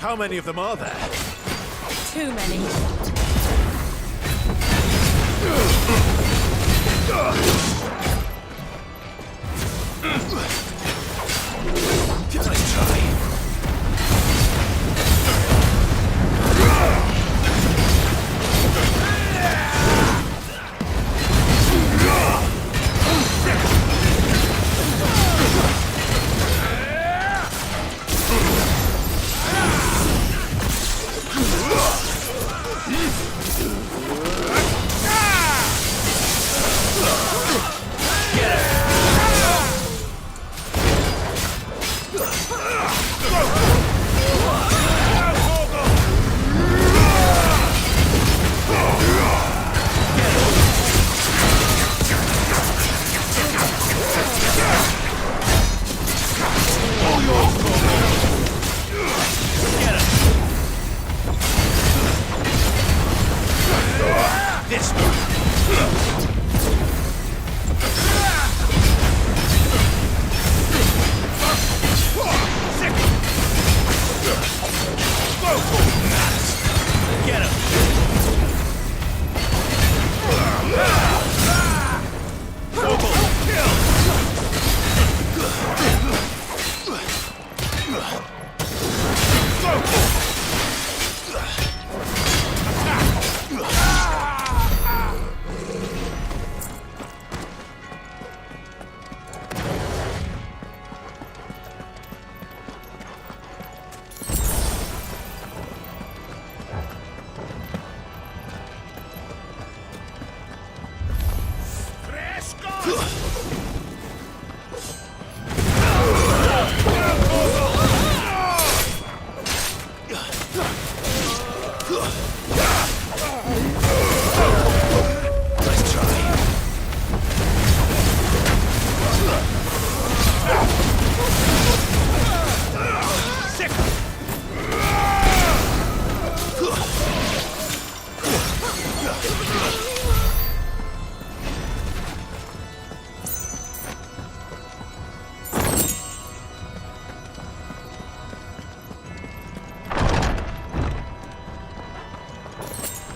How many of them are there? Too many. Can I try?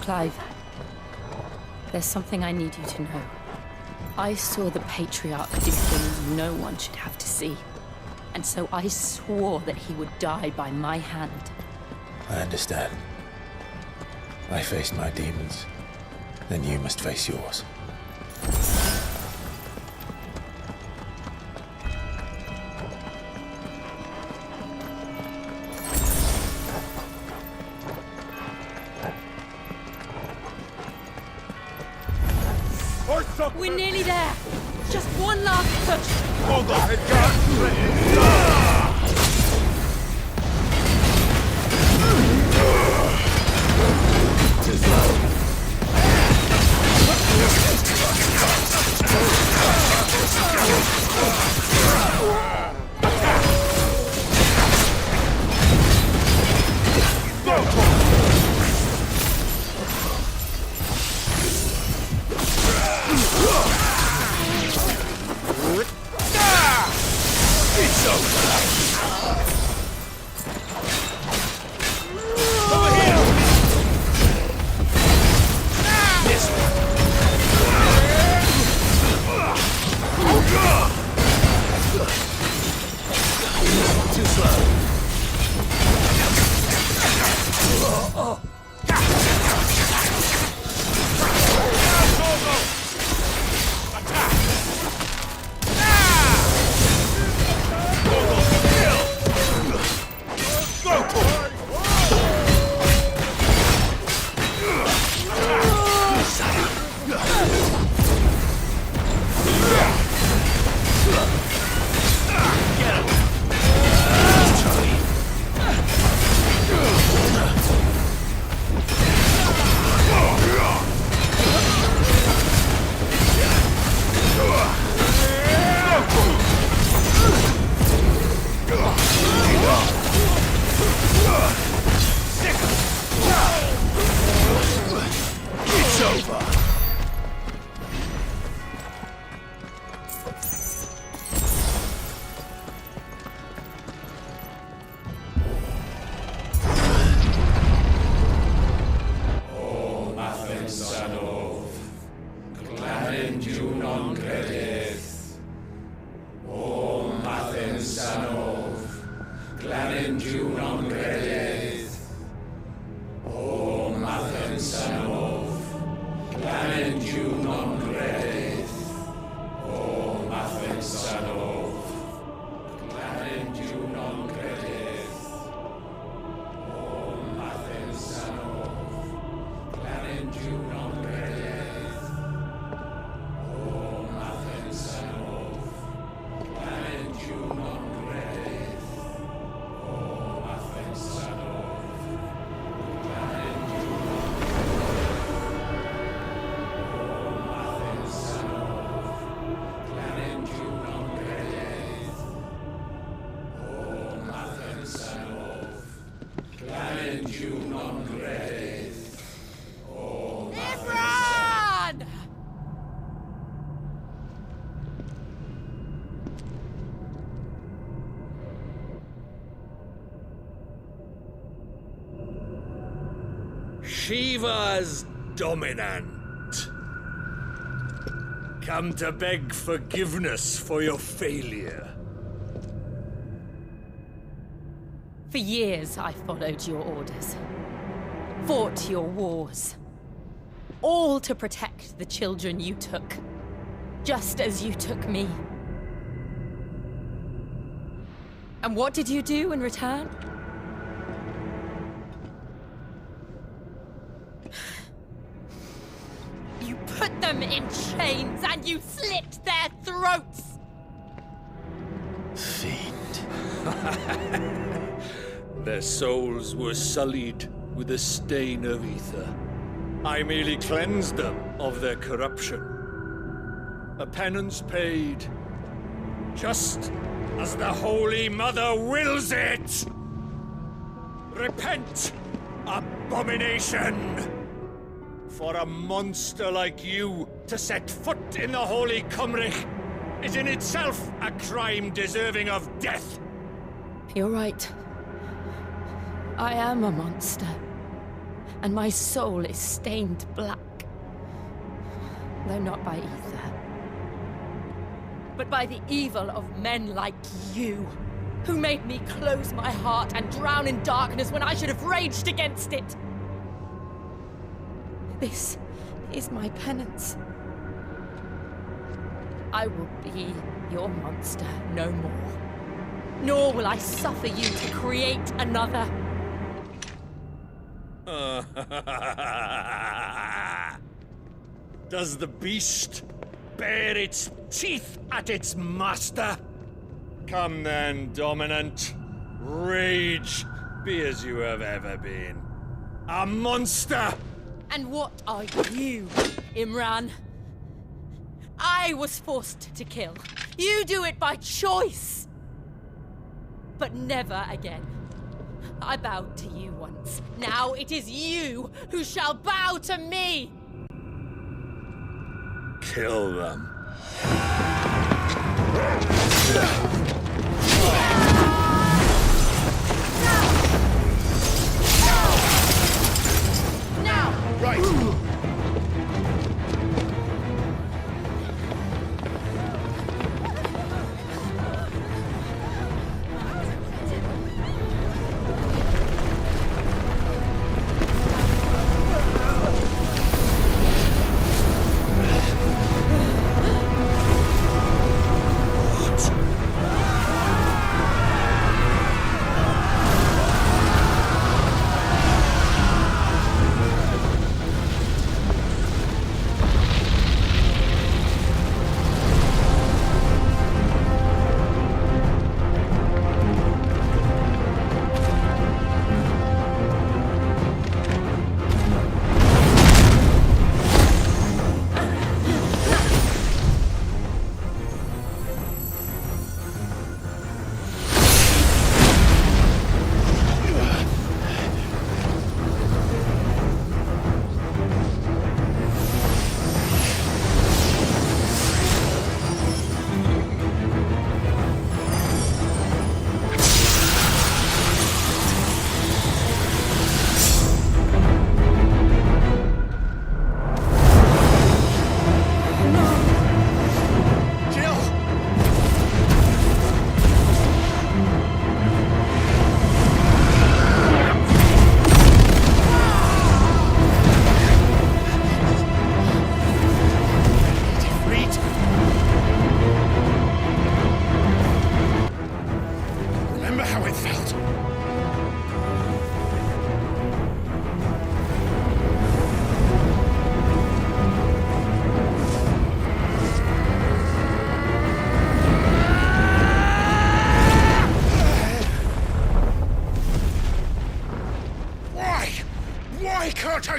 Clive, there's something I need you to know. I saw the Patriarch do things no one should have to see. And so I swore that he would die by my hand. I understand. I faced my demons. Then you must face yours. We're nearly there! Just one last push! Hold on, it can't. Imran! Shiva's dominant. Come to beg forgiveness for your failure. For years, I followed your orders, fought your wars, all to protect the children you took, just as you took me. And what did you do in return? You put them in chains and you slit their throats! Fiend. Their souls were sullied with the stain of ether. I merely cleansed them of their corruption. A penance paid, just as the Holy Mother wills it! Repent, abomination! For a monster like you to set foot in the Holy Cymric is in itself a crime deserving of death. You're right. I am a monster. And my soul is stained black. Though not by ether. But by the evil of men like you, who made me close my heart and drown in darkness when I should have raged against it. This is my penance. I will be your monster no more. Nor will I suffer you to create another. Does the beast bare its teeth at its master? Come then, dominant. Rage, be as you have ever been. A monster! And what are you, Imran? I was forced to kill. You do it by choice. But never again. I bowed to you once. Now it is you who shall bow to me! Kill them. Now! Right!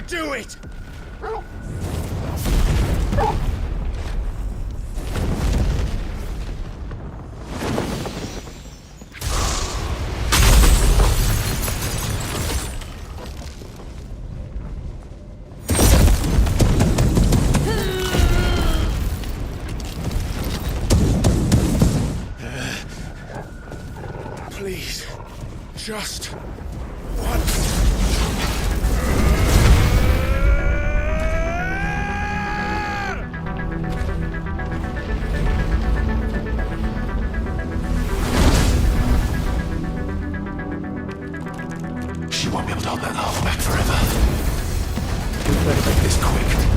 do it! Please, just once. She won't be able to hold that laugh back forever. We better make this quick.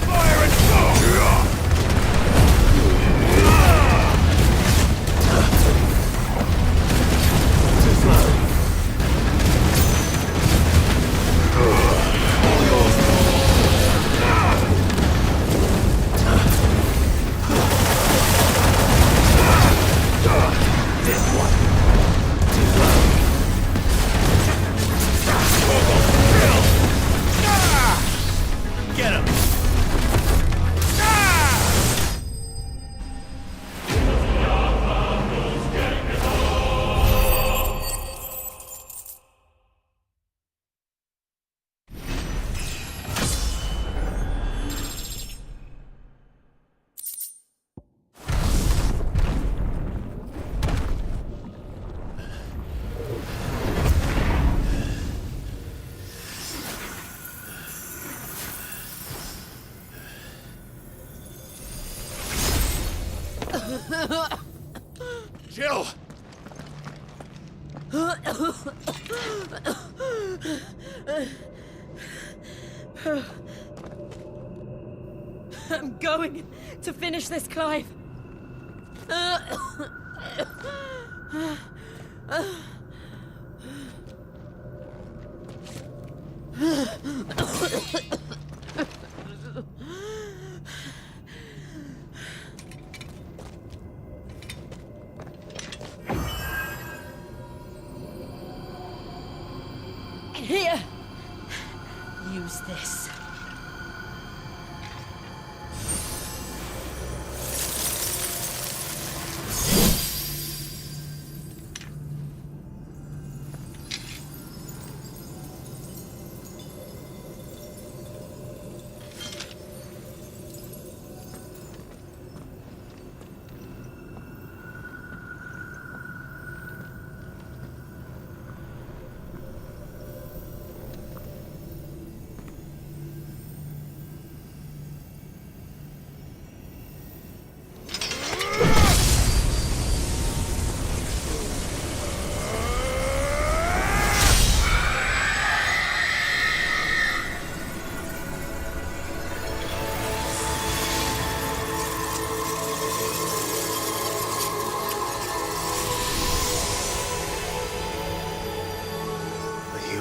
Fire and go! Too slow. Get him! Jill! I'm going to finish this, Clive. Here. Use this.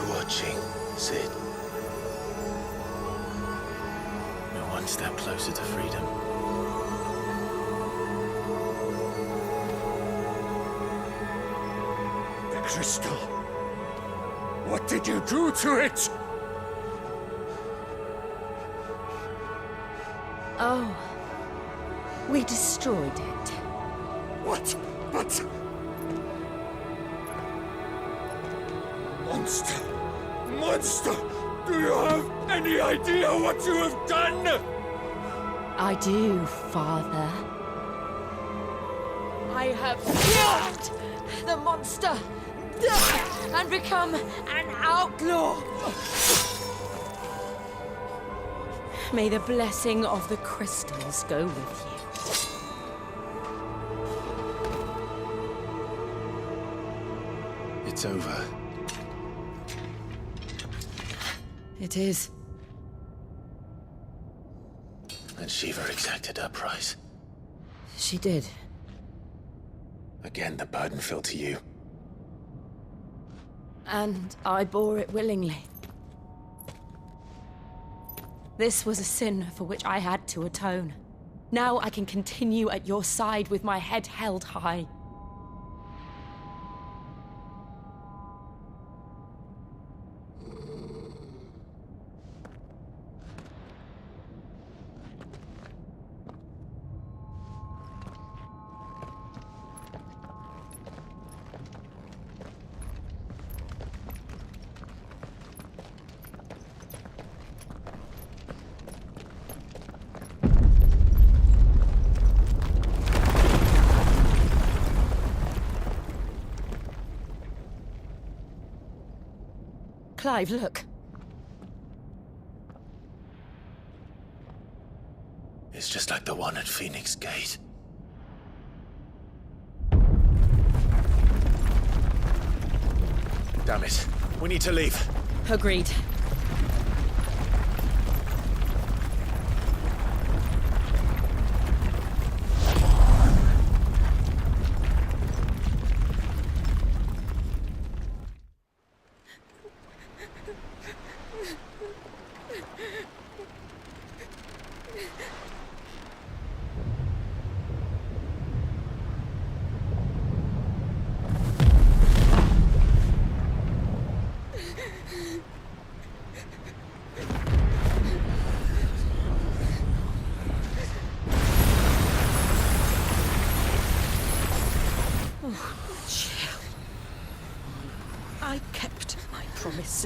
Watching, Sid. We're one step closer to freedom. The crystal. What did you do to it? Oh. We destroyed it. What? But... Monster! Monster! Do you have any idea what you have done? I do, Father. I have killed the monster and become an outlaw. May the blessing of the crystals go with you. It's over. It is. And Shiva exacted her price. She did. Again, the burden fell to you. And I bore it willingly. This was a sin for which I had to atone. Now I can continue at your side with my head held high. Clive, look. It's just like the one at Phoenix Gate. Damn it. We need to leave. Agreed.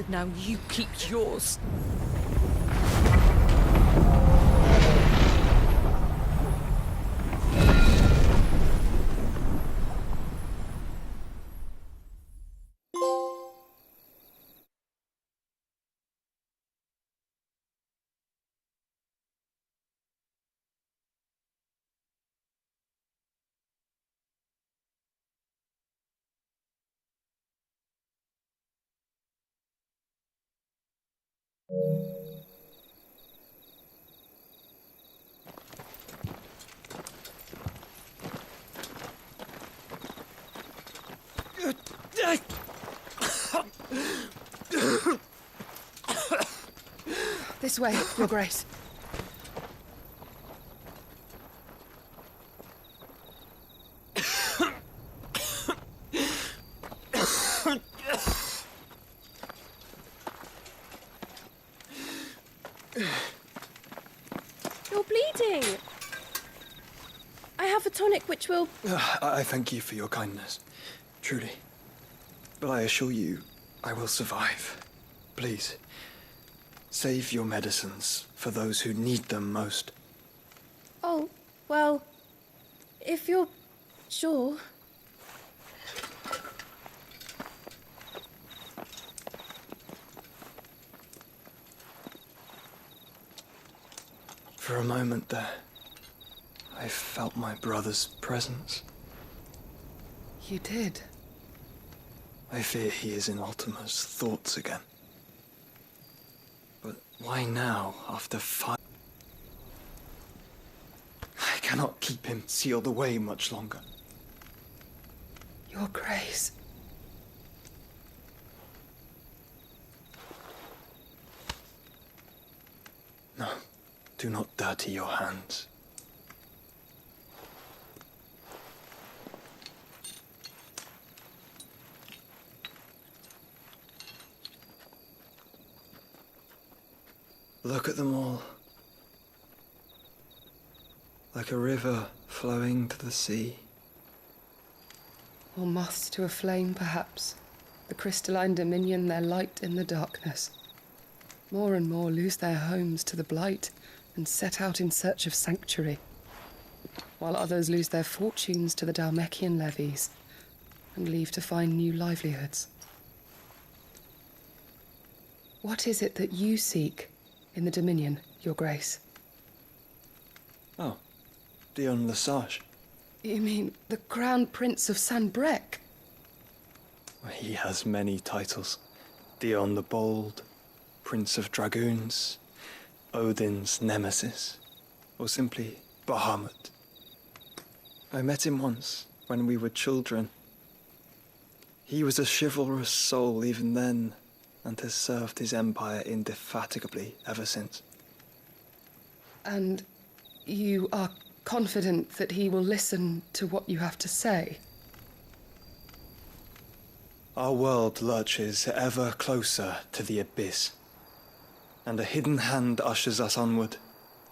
Now you keep yours. This way, Your Grace. You're bleeding. I have a tonic which will... I thank you for your kindness, truly. But I assure you, I will survive. Please, save your medicines for those who need them most. Oh, well, if you're sure... For a moment there, I felt my brother's presence. You did. I fear he is in Ultima's thoughts again. But why now, after 5... I cannot keep him sealed away much longer. Your Grace. No, do not dirty your hands. Look at them all. Like a river flowing to the sea. Or moths to a flame, perhaps. The crystalline dominion their light in the darkness. More and more lose their homes to the blight and set out in search of sanctuary, while others lose their fortunes to the Dhalmekian levies and leave to find new livelihoods. What is it that you seek in the Dominion, Your Grace? Oh, Dion Lesage. You mean the Crown Prince of Sanbreque? He has many titles. Dion the Bold, Prince of Dragoons, Odin's Nemesis, or simply Bahamut. I met him once, when we were children. He was a chivalrous soul even then, and has served his empire indefatigably ever since. And you are confident that he will listen to what you have to say? Our world lurches ever closer to the abyss, and a hidden hand ushers us onward.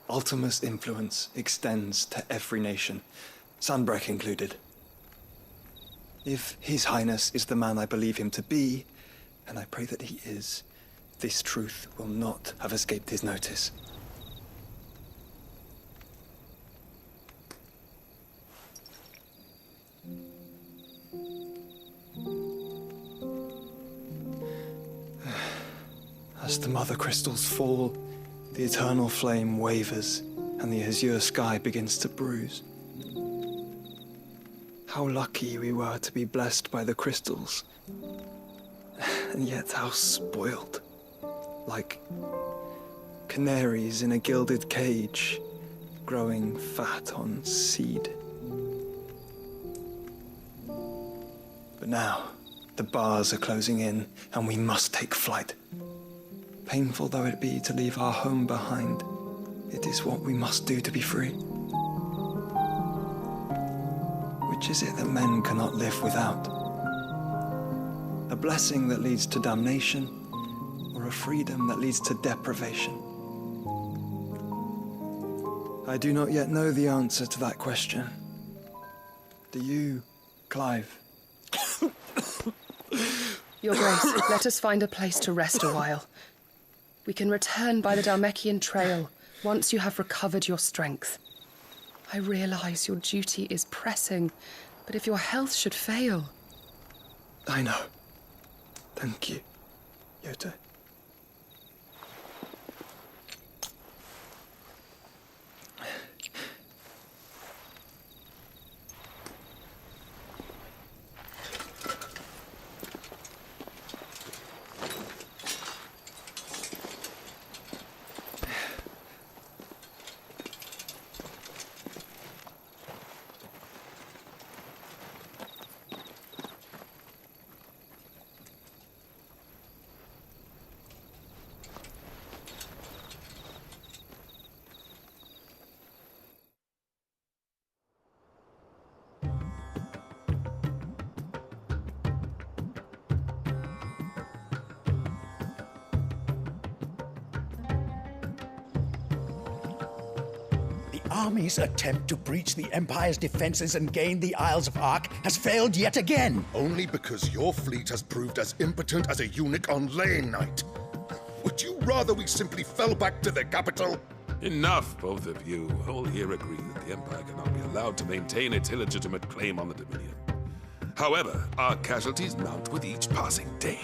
Ultima's influence extends to every nation, Sanbreque included. If His Highness is the man I believe him to be, and I pray that he is, this truth will not have escaped his notice. As the mother crystals fall, the eternal flame wavers, and the azure sky begins to bruise. How lucky we were to be blessed by the crystals, and yet how spoiled. Like canaries in a gilded cage, growing fat on seed. But now, the bars are closing in, and we must take flight. Painful though it be to leave our home behind, it is what we must do to be free. Which is it that men cannot live without? A blessing that leads to damnation, or a freedom that leads to deprivation? I do not yet know the answer to that question. Do you, Clive? Your Grace, let us find a place to rest a while. We can return by the Dhalmekian trail once you have recovered your strength. I realize your duty is pressing, but if your health should fail... I know. Thank you, Yote. Army's attempt to breach the Empire's defenses and gain the Isles of Ark has failed yet again. Only because your fleet has proved as impotent as a eunuch on Lane Night. Would you rather we simply fell back to the capital? Enough, both of you. All here agree that the Empire cannot be allowed to maintain its illegitimate claim on the Dominion. However, our casualties mount with each passing day.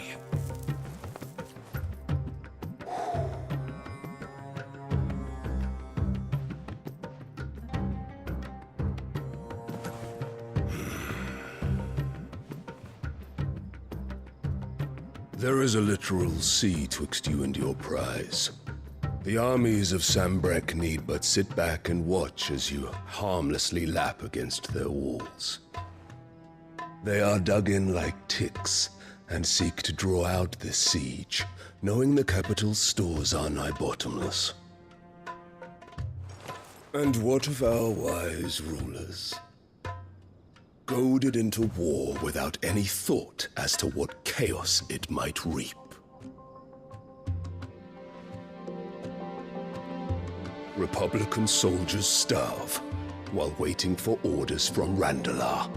There is a literal sea twixt you and your prize. The armies of Sanbreque need but sit back and watch as you harmlessly lap against their walls. They are dug in like ticks and seek to draw out this siege, knowing the capital's stores are nigh bottomless. And what of our wise rulers? Goaded into war without any thought as to what chaos it might reap. Republican soldiers starve while waiting for orders from Randalar.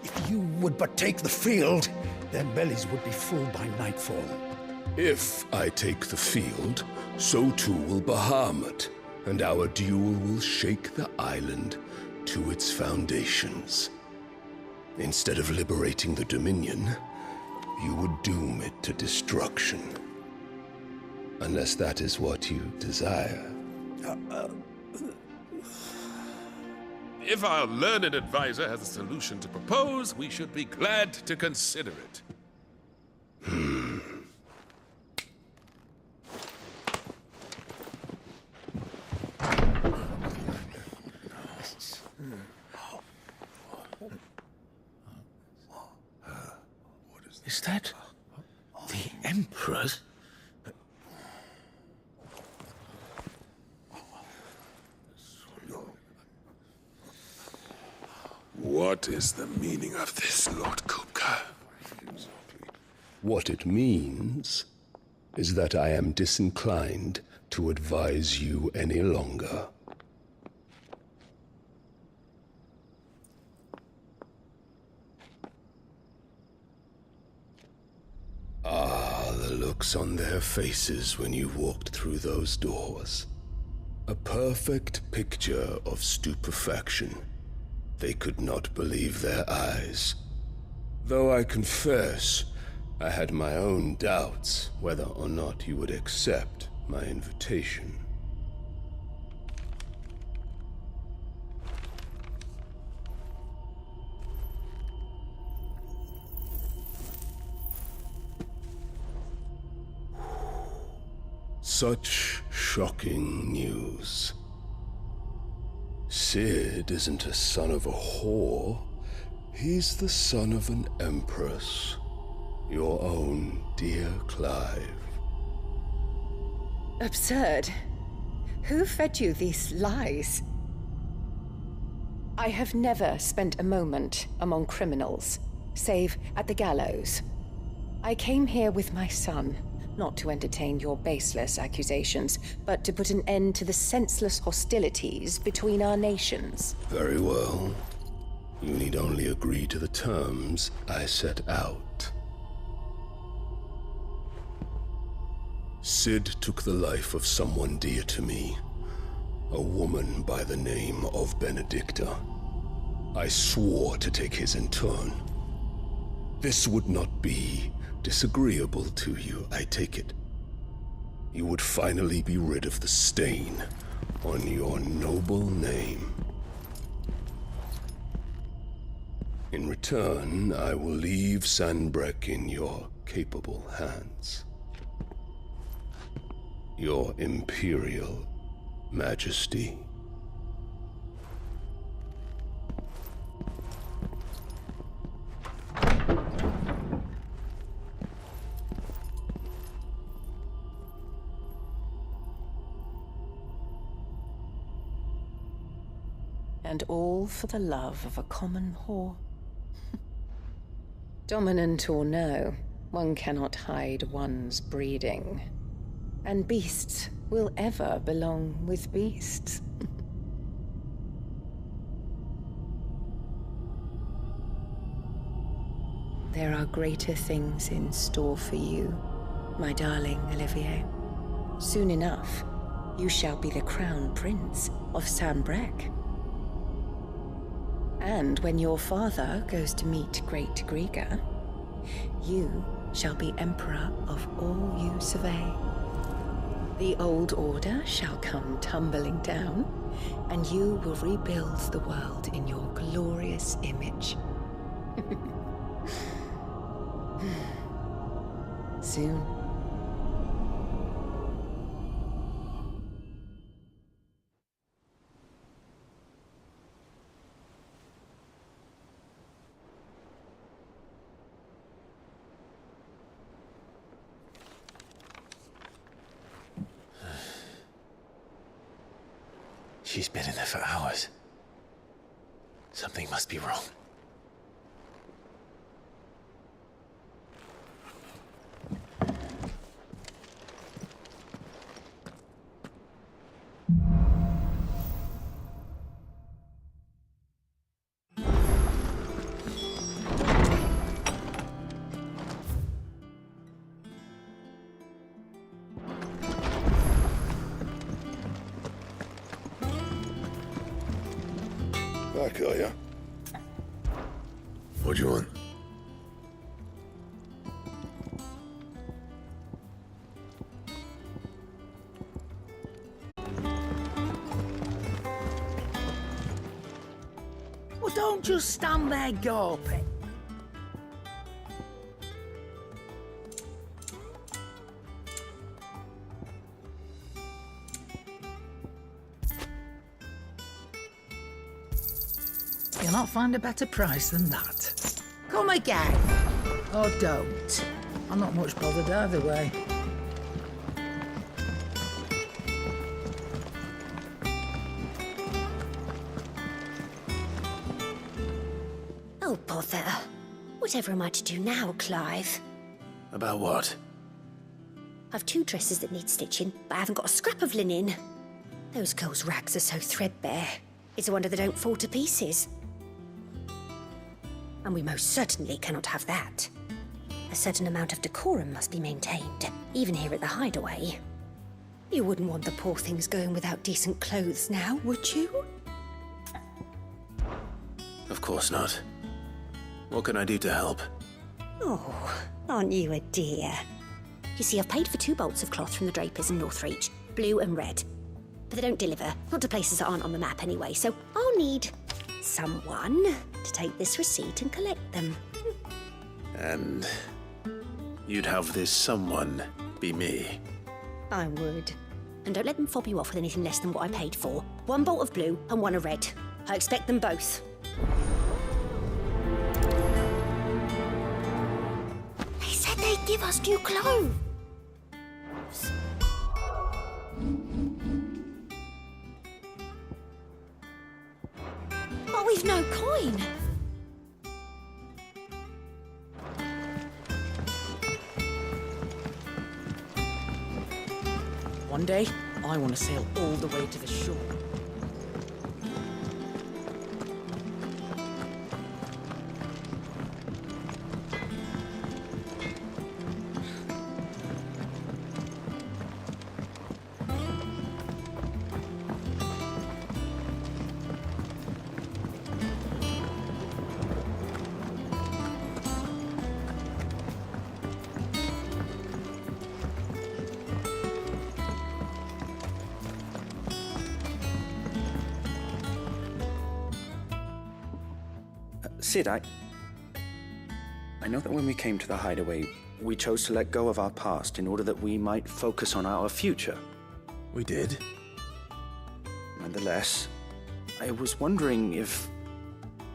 If you would but take the field, their bellies would be full by nightfall. If I take the field, so too will Bahamut, and our duel will shake the island to its foundations. Instead of liberating the Dominion, you would doom it to destruction. Unless that is what you desire. If our learned advisor has a solution to propose, we should be glad to consider it. Is that the Emperor's? What is the meaning of this, Lord Kupka? What it means is that I am disinclined to advise you any longer. Ah, the looks on their faces when you walked through those doors. A perfect picture of stupefaction. They could not believe their eyes. Though I confess, I had my own doubts whether or not you would accept my invitation. Such shocking news. Cid isn't a son of a whore. He's the son of an empress. Your own dear Clive. Absurd. Who fed you these lies? I have never spent a moment among criminals, save at the gallows. I came here with my son, not to entertain your baseless accusations, but to put an end to the senseless hostilities between our nations. Very well. You need only agree to the terms I set out. Cid took the life of someone dear to me, a woman by the name of Benedicta. I swore to take his in turn. This would not be disagreeable to you, I take it. You would finally be rid of the stain on your noble name. In return, I will leave Sanbreque in your capable hands. Your Imperial Majesty. And all for the love of a common whore. Dominant or no, one cannot hide one's breeding. And beasts will ever belong with beasts. There are greater things in store for you, my darling Olivier. Soon enough, you shall be the crown prince of Sanbreque. And when your father goes to meet Great Griga, you shall be emperor of all you survey. The old order shall come tumbling down, and you will rebuild the world in your glorious image. Soon. She's been in there for hours. Something must be wrong. Back, are ya? What do you want? Well, don't just stand there gawping. You'll not find a better price than that. Come again. Or don't. I'm not much bothered either way. Oh, bother. Whatever am I to do now, Clive? About what? I've 2 dresses that need stitching, but I haven't got a scrap of linen. Those girls' rags are so threadbare. It's a wonder they don't fall to pieces. And we most certainly cannot have that. A certain amount of decorum must be maintained, even here at the Hideaway. You wouldn't want the poor things going without decent clothes now, would you? Of course not. What can I do to help? Oh, aren't you a dear? You see, I've paid for 2 bolts of cloth from the drapers in Northreach, blue and red. But they don't deliver, not to places that aren't on the map anyway, so I'll need someone to take this receipt and collect them. And you'd have this someone be me? I would. And don't let them fob you off with anything less than what I paid for. 1 bolt of blue and 1 of red. I expect them both. They said they'd give us new clothes. But we've no coin. One day, I want to sail all the way to the shore. Cid, I know that when we came to the Hideaway, we chose to let go of our past in order that we might focus on our future. We did. Nonetheless, I was wondering if...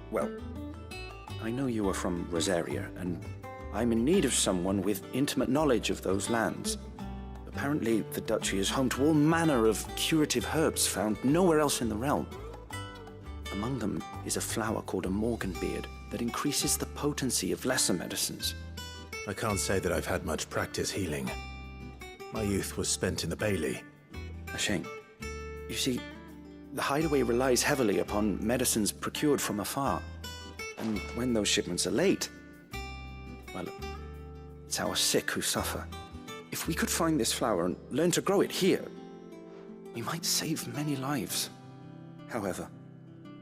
Well, I know you are from Rosaria, and I'm in need of someone with intimate knowledge of those lands. Apparently, the Duchy is home to all manner of curative herbs found nowhere else in the realm. Among them is a flower called a Morganbeard that increases the potency of lesser medicines. I can't say that I've had much practice healing. My youth was spent in the Bailey. A shame. You see, the Hideaway relies heavily upon medicines procured from afar. And when those shipments are late, well, it's our sick who suffer. If we could find this flower and learn to grow it here, we might save many lives. However,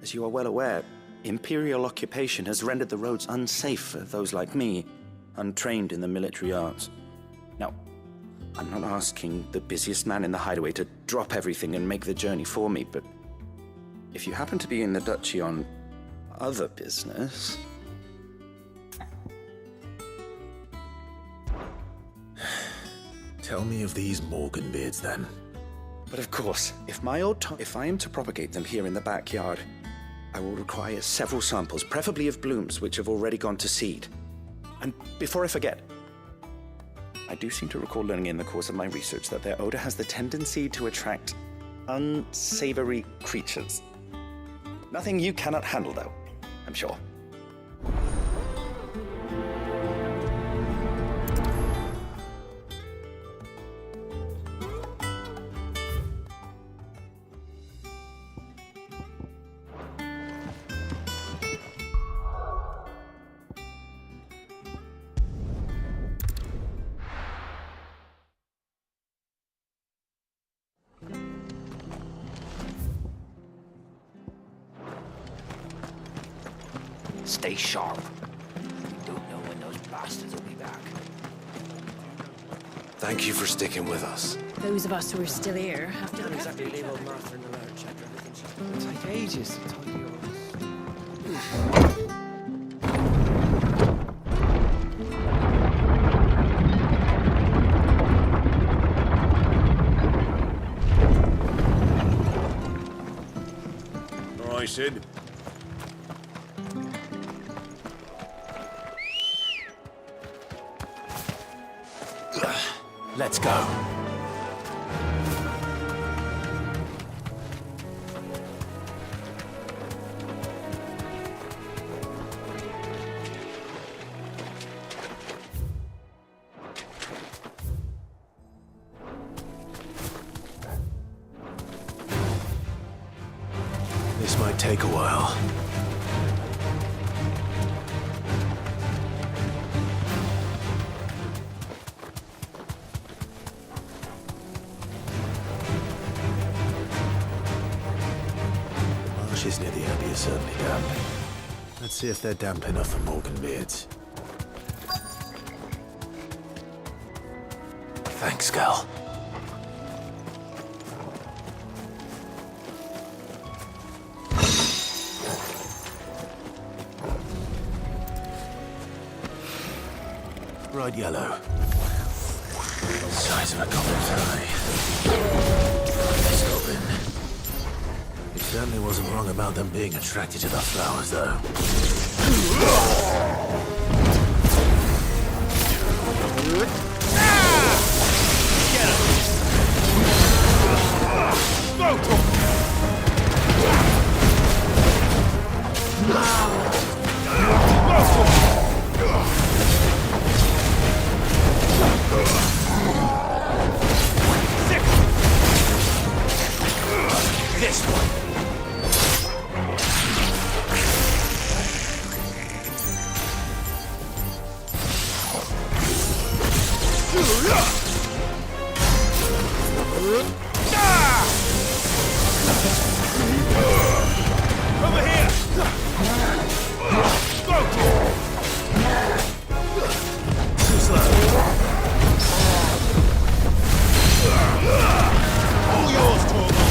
as you are well aware, Imperial occupation has rendered the roads unsafe for those like me, untrained in the military arts. Now, I'm not asking the busiest man in the Hideaway to drop everything and make the journey for me, but if you happen to be in the Duchy on other business... Tell me of these Morganbeards, then. But of course, if I am to propagate them here in the backyard, I will require several samples, preferably of blooms which have already gone to seed. And before I forget, I do seem to recall learning in the course of my research that their odor has the tendency to attract unsavory creatures. Nothing you cannot handle, though, I'm sure. Stay sharp. We don't know when those bastards will be back. Thank you for sticking with us. Those of us who are still here have to Don't exactly leave old Martha in the lurch after everything she's done. It'll take ages to tidy yours. All right, Cid. Let's go. This might take a while. The marshes near the Abbey are certainly damp. Let's see if they're damp enough for Morganbeards. Thanks, Gal. Bright yellow. Size of a goblin's eye. This goblin. It certainly wasn't wrong about them being attracted to the flowers, though. This one. Over here! Too slow. All yours, Torgal!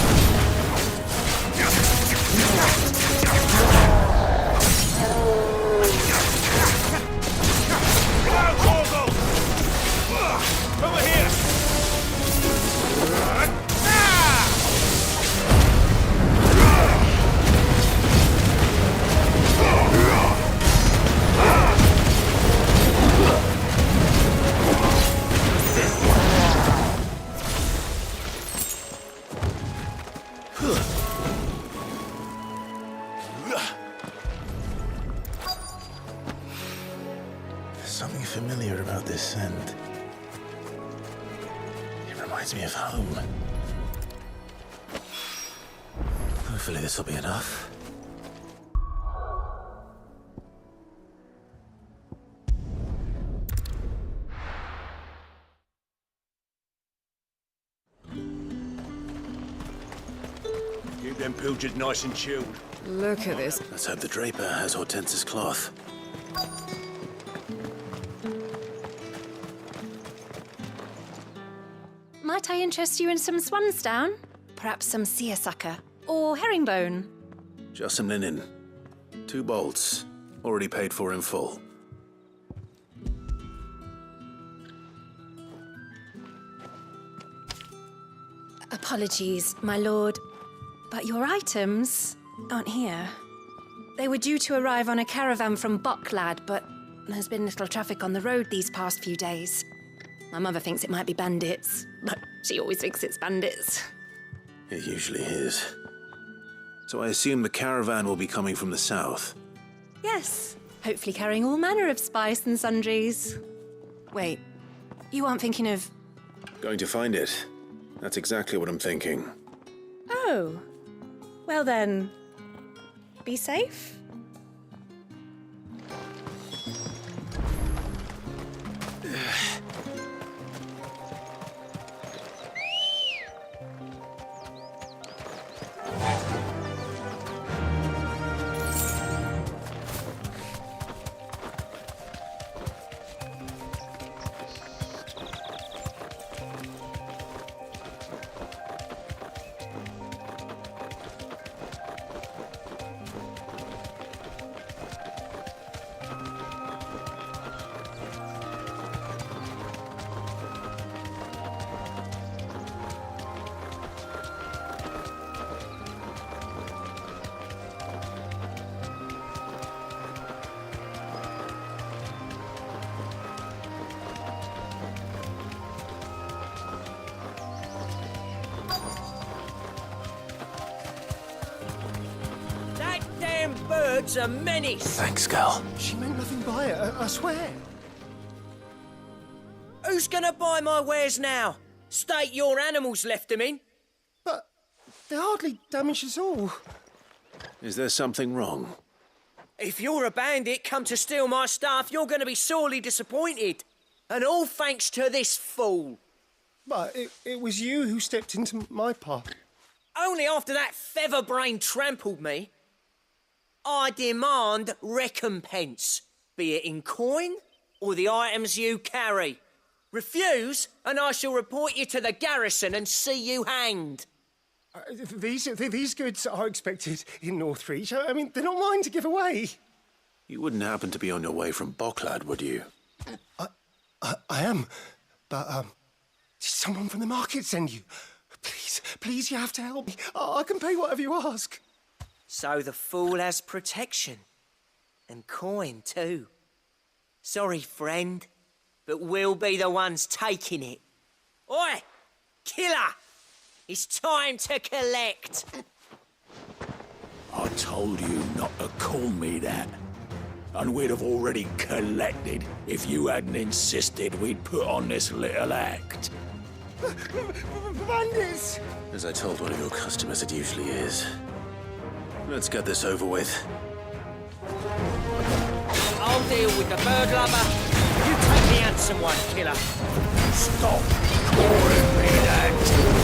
Reminds me of home. Hopefully this will be enough. Keep them pilchards nice and chilled. Look at this. Let's hope the Draper has Hortense's cloth. Might I interest you in some swansdown? Perhaps some seersucker or herringbone? Just some linen. 2 bolts. Already paid for in full. Apologies, my lord, but your items aren't here. They were due to arrive on a caravan from Boklad, but there's been little traffic on the road these past few days. My mother thinks it might be bandits, but she always thinks it's bandits. It usually is. So I assume the caravan will be coming from the south. Yes, hopefully carrying all manner of spice and sundries. Wait, you aren't thinking of... Going to find it. That's exactly what I'm thinking. Oh, well then, be safe. Bird's a menace. Thanks, Gal. She meant nothing by it, I swear. Who's gonna buy my wares now? State your animals left them in. But they hardly damaged us all. Is there something wrong? If you're a bandit come to steal my stuff, you're gonna be sorely disappointed. And all thanks to this fool. But it was you who stepped into my path. Only after that feather-brain trampled me. I demand recompense, be it in coin or the items you carry. Refuse, and I shall report you to the garrison and see you hanged. These goods are expected in Northreach. I mean, they're not mine to give away. You wouldn't happen to be on your way from Boklad, would you? I am, but did someone from the market send you? Please, you have to help me. I can pay whatever you ask. So the fool has protection. And coin, too. Sorry, friend, but we'll be the ones taking it. Oi! Killer! It's time to collect! I told you not to call me that. And we'd have already collected if you hadn't insisted we'd put on this little act. Bandits! As I told one of your customers, it usually is. Let's get this over with. I'll deal with the bird lover. You take the handsome one, killer. Stop calling me that!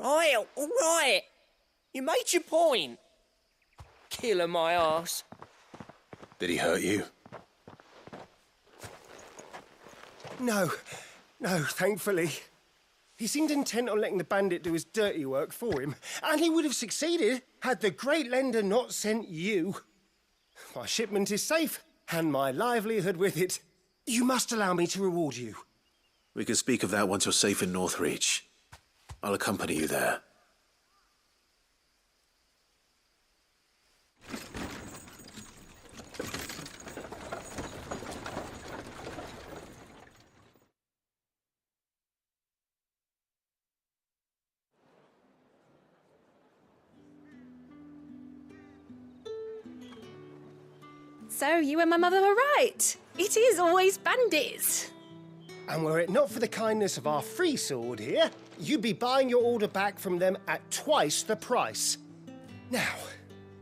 all right. You made your point. Killer my ass. Did he hurt you? No, thankfully. He seemed intent on letting the bandit do his dirty work for him, and he would have succeeded had the Great Lender not sent you. My shipment is safe, and my livelihood with it. You must allow me to reward you. We can speak of that once you're safe in Northreach. I'll accompany you there. So, you and my mother were right. It is always bandits. And were it not for the kindness of our free sword here, you'd be buying your order back from them at twice the price. Now,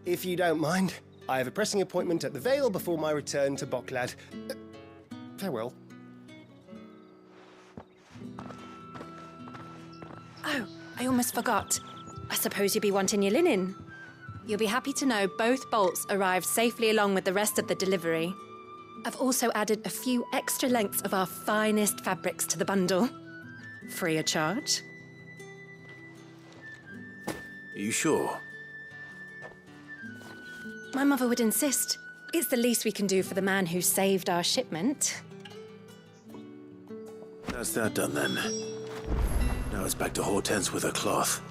if you don't mind, I have a pressing appointment at the Vale before my return to Boklad. Farewell. Oh, I almost forgot. I suppose you'll be wanting your linen. You'll be happy to know both bolts arrived safely along with the rest of the delivery. I've also added a few extra lengths of our finest fabrics to the bundle. Free of charge. Are you sure? My mother would insist. It's the least we can do for the man who saved our shipment. That's that done then. Now it's back to Hortense with her cloth.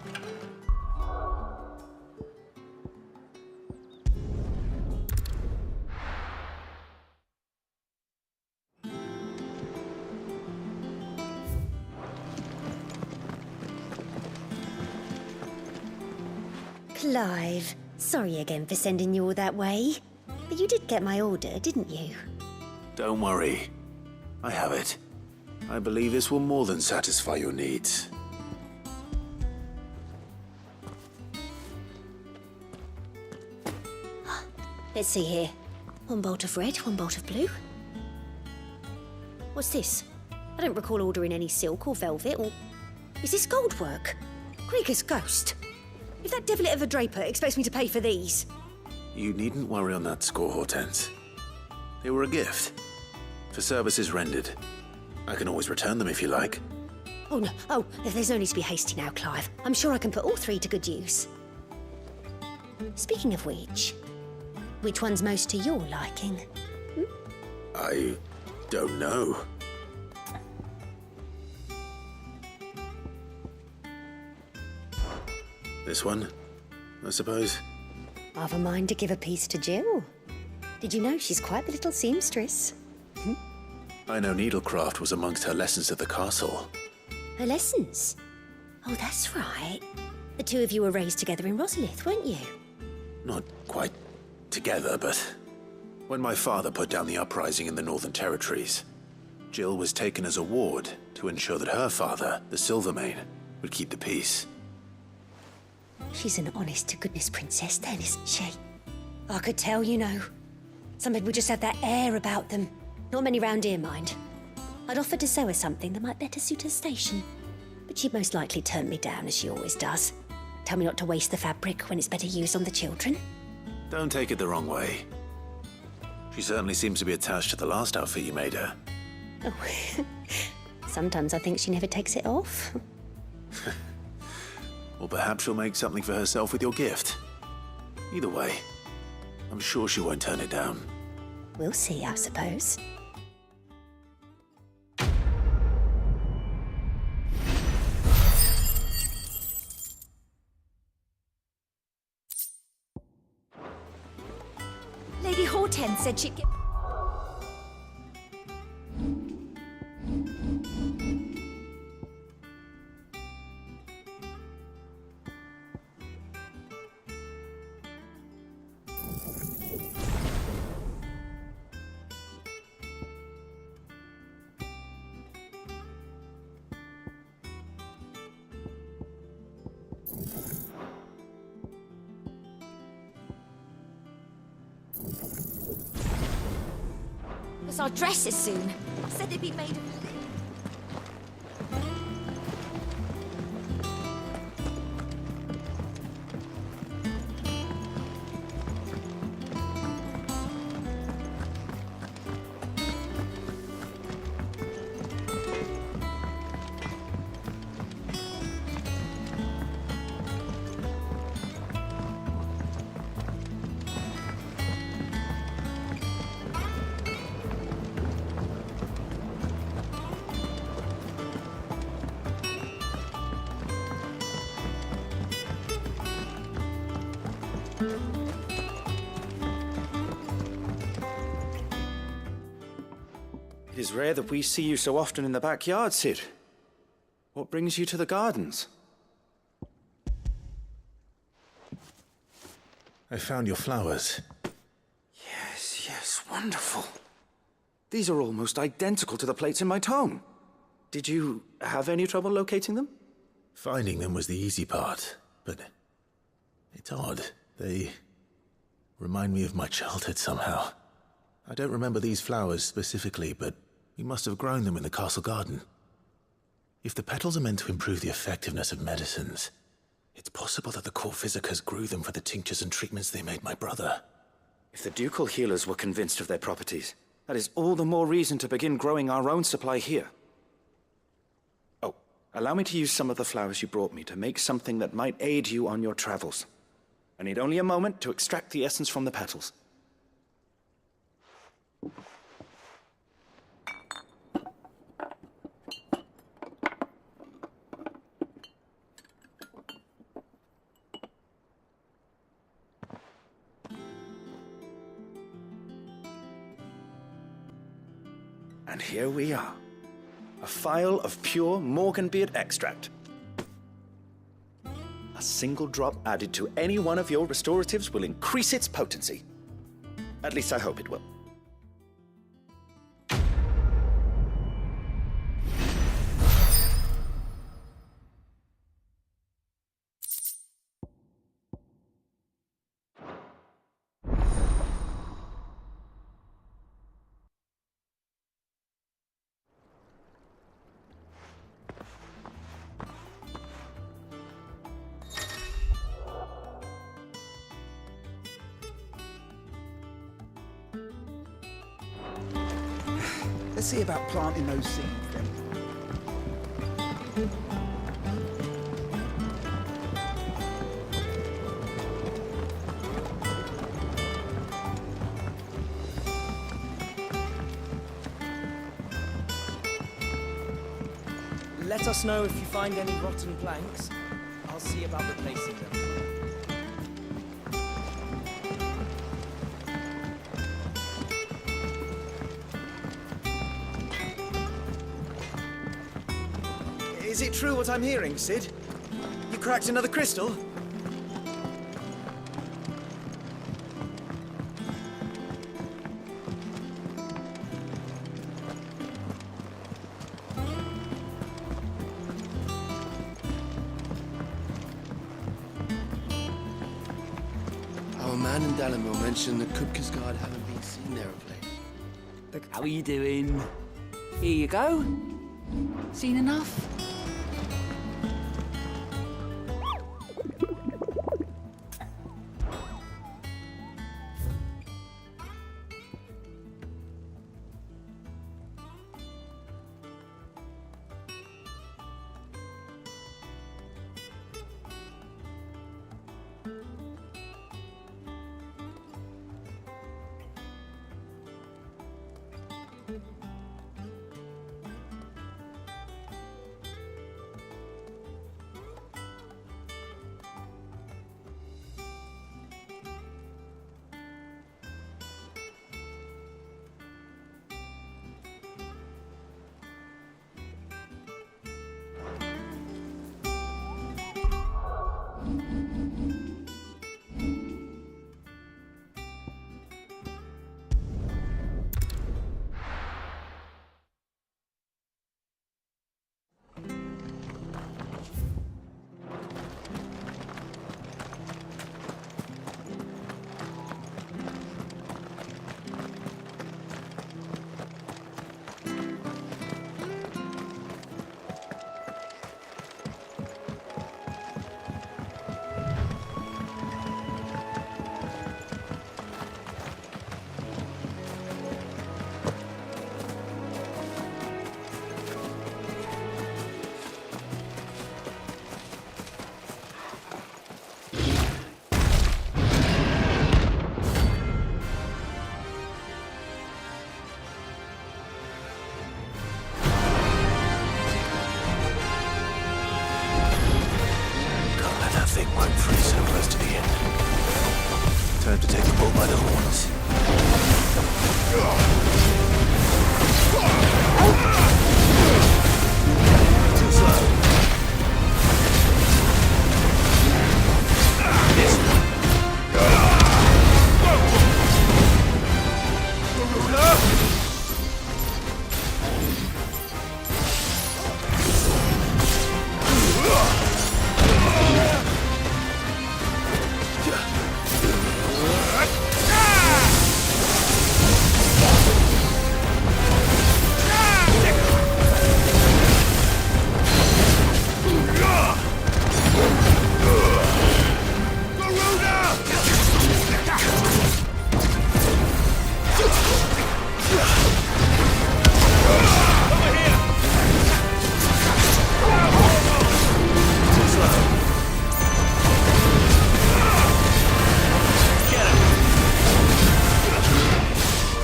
Clive, sorry again for sending you all that way. But you did get my order, didn't you? Don't worry. I have it. I believe this will more than satisfy your needs. Let's see here. One bolt of red, one bolt of blue. What's this? I don't recall ordering any silk or velvet or... Is this gold work? Krieger's ghost. If that devil of a draper expects me to pay for these... You needn't worry on that score, Hortense. They were a gift. For services rendered. I can always return them if you like. Oh, no. Oh, there's no need to be hasty now, Clive. I'm sure I can put all three to good use. Speaking of which one's most to your liking? I don't know. This one, I suppose. I've a mind to give a piece to Jill. Did you know she's quite the little seamstress? I know needlecraft was amongst her lessons at the castle. Her lessons? Oh, that's right. The two of you were raised together in Rosalith, weren't you? Not quite together, but when my father put down the uprising in the Northern Territories, Jill was taken as a ward to ensure that her father, the Silvermane, would keep the peace. She's an honest-to-goodness princess then, isn't she? I could tell, you know. Some people just have that air about them. Not many round here, mind. I'd offered to sew her something that might better suit her station. But she'd most likely turn me down, as she always does. Tell me not to waste the fabric when it's better used on the children. Don't take it the wrong way. She certainly seems to be attached to the last outfit you made her. Oh, sometimes I think she never takes it off. Or perhaps she'll make something for herself with your gift. Either way, I'm sure she won't turn it down. We'll see, I suppose. Lady Hortense said she'd get... It's our dresses soon. Said they'd be made of... It is rare that we see you so often in the backyard, Cid. What brings you to the gardens? I found your flowers. Yes, wonderful. These are almost identical to the plates in my tome. Did you have any trouble locating them? Finding them was the easy part, but it's odd. They remind me of my childhood somehow. I don't remember these flowers specifically, but we must have grown them in the castle garden. If the petals are meant to improve the effectiveness of medicines, it's possible that the court physicers grew them for the tinctures and treatments they made my brother. If the ducal healers were convinced of their properties, that is all the more reason to begin growing our own supply here. Oh, allow me to use some of the flowers you brought me to make something that might aid you on your travels. I need only a moment to extract the essence from the petals. And here we are. A phial of pure Morganbeard extract. A single drop added to any one of your restoratives will increase its potency. At least I hope it will. Let's see about planting those seeds then. Let us know if you find any rotten planks. I'll see about replacing them. Is it true what I'm hearing, Cid? You cracked another crystal? Our man in Dalamil mentioned that Kupka's guard haven't been seen there of late. Look, how are you doing? Here you go. Seen enough?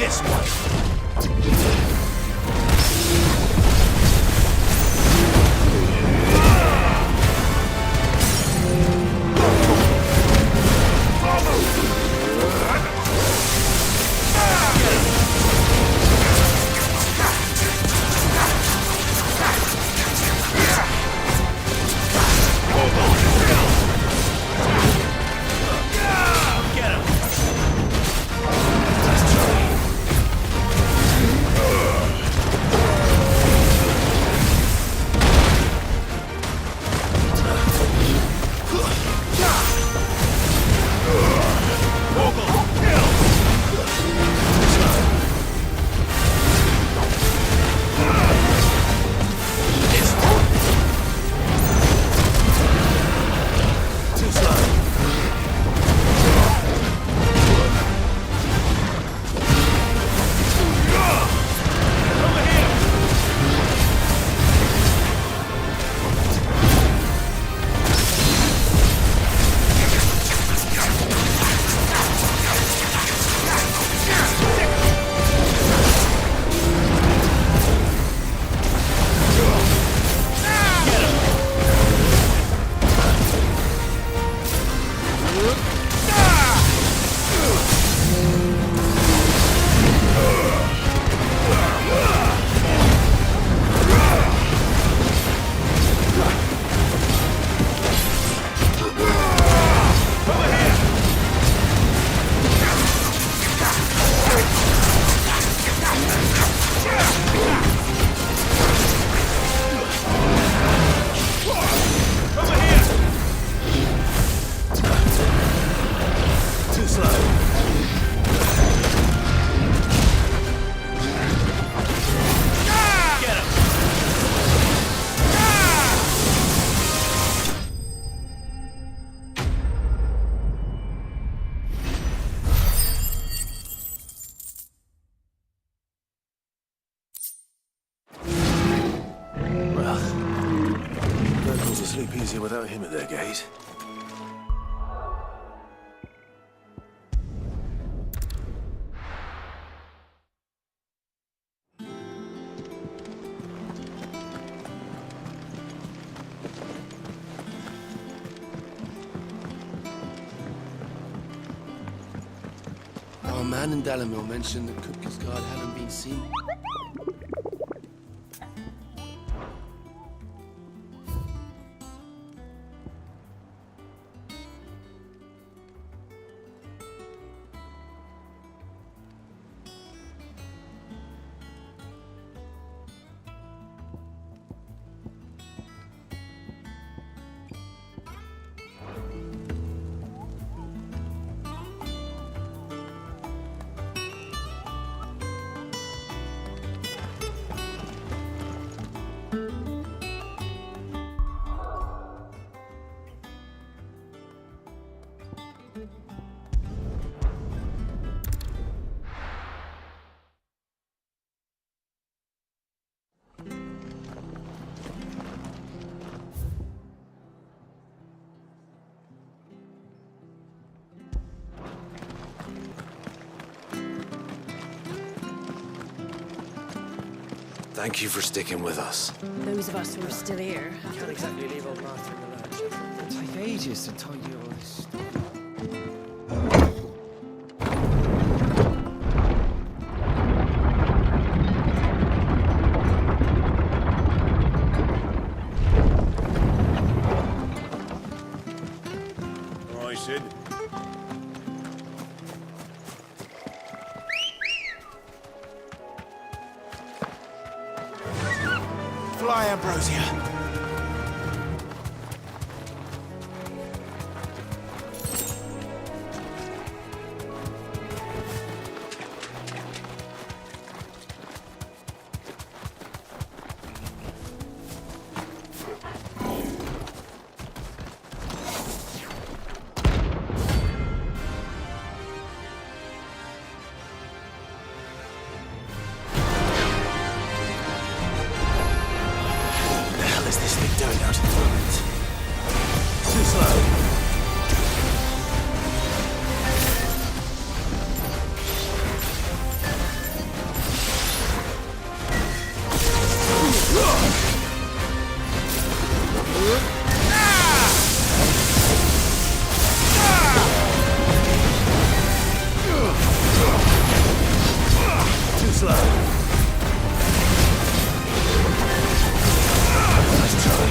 This way! Sleep easier without him at their gate. Our man in Dalamil mentioned that Kupka's guard hadn't been seen. Thank you for sticking with us. Those of us who are still here. Can't exactly leave old Martha in the lurch. It'll take ages to tidy all this stuff. All right, Sid. Fly, Ambrosia. slow. Let's try.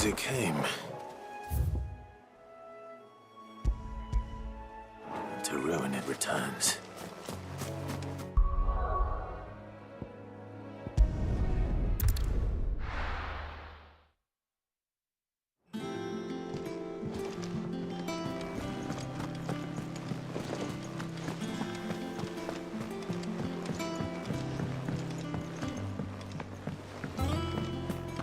It came. To ruin it returns.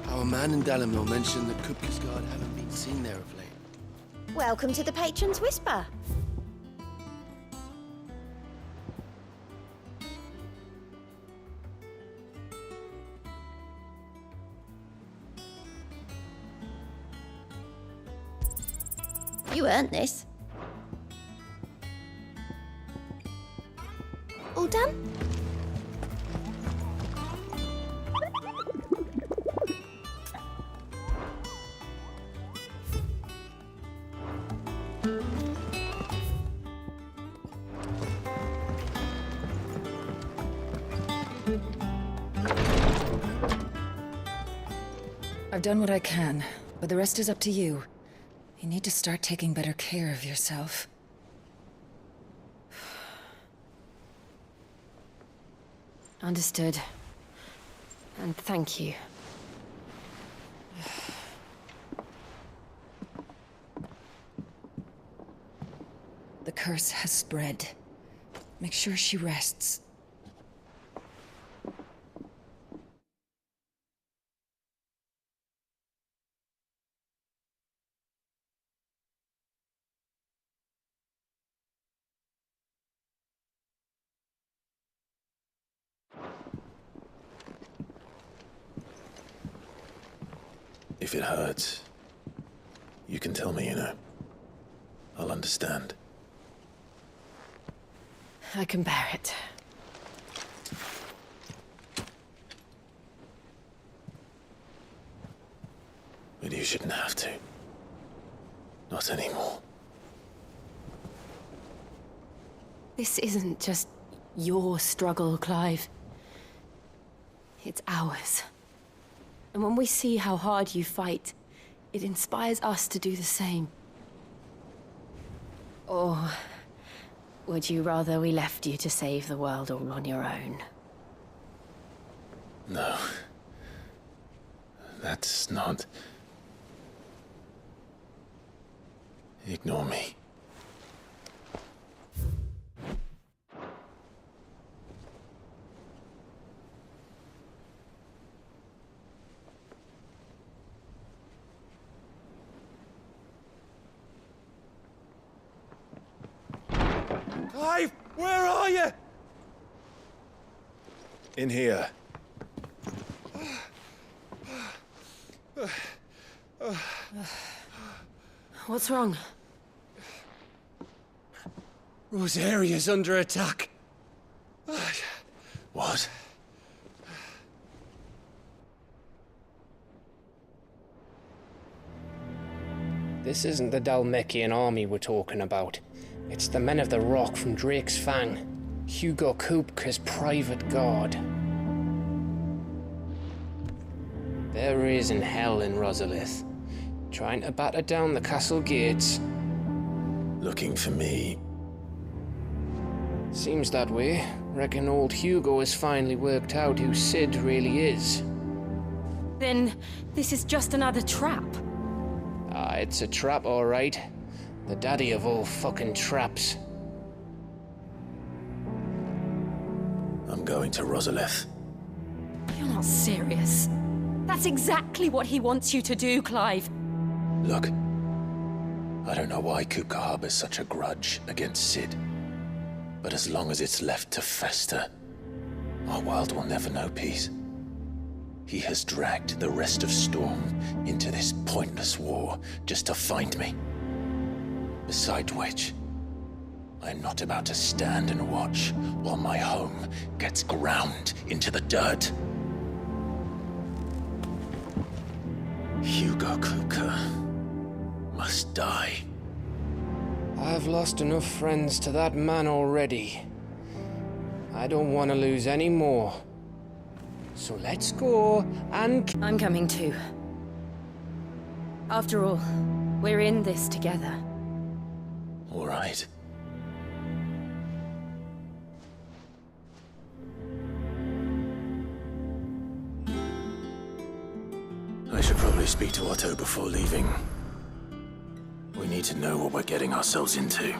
Our man in Dalamil mentioned that Kupka's guard haven't been seen there of late. Welcome to the Patron's Whisper. You earned this. All done? I've done what I can, but the rest is up to you. You need to start taking better care of yourself. Understood. And thank you. The curse has spread. Make sure she rests. If it hurts, you can tell me, you know. I'll understand. I can bear it. But you shouldn't have to. Not anymore. This isn't just your struggle, Clive. It's ours. And when we see how hard you fight, it inspires us to do the same. Or would you rather we left you to save the world all on your own? No. That's not... Ignore me. Clive, where are you? In here. What's wrong? Rosaria's under attack. What? This isn't the Dhalmekian army we're talking about. It's the Men of the Rock from Drake's Fang. Hugo Kupka's private guard. They're raising hell in Rosalith, trying to batter down the castle gates. Looking for me? Seems that way. Reckon old Hugo has finally worked out who Sid really is. Then this is just another trap. Ah, it's a trap, all right. The daddy of all fucking traps. I'm going to Rosalith. You're not serious. That's exactly what he wants you to do, Clive. Look, I don't know why Kupka harbors such a grudge against Sid. But as long as it's left to fester, our world will never know peace. He has dragged the rest of Storm into this pointless war just to find me. Besides which, I'm not about to stand and watch while my home gets ground into the dirt. Hugo Kupka must die. I've lost enough friends to that man already. I don't want to lose any more. So let's go and... I'm coming too. After all, we're in this together. All right. I should probably speak to Otto before leaving. We need to know what we're getting ourselves into.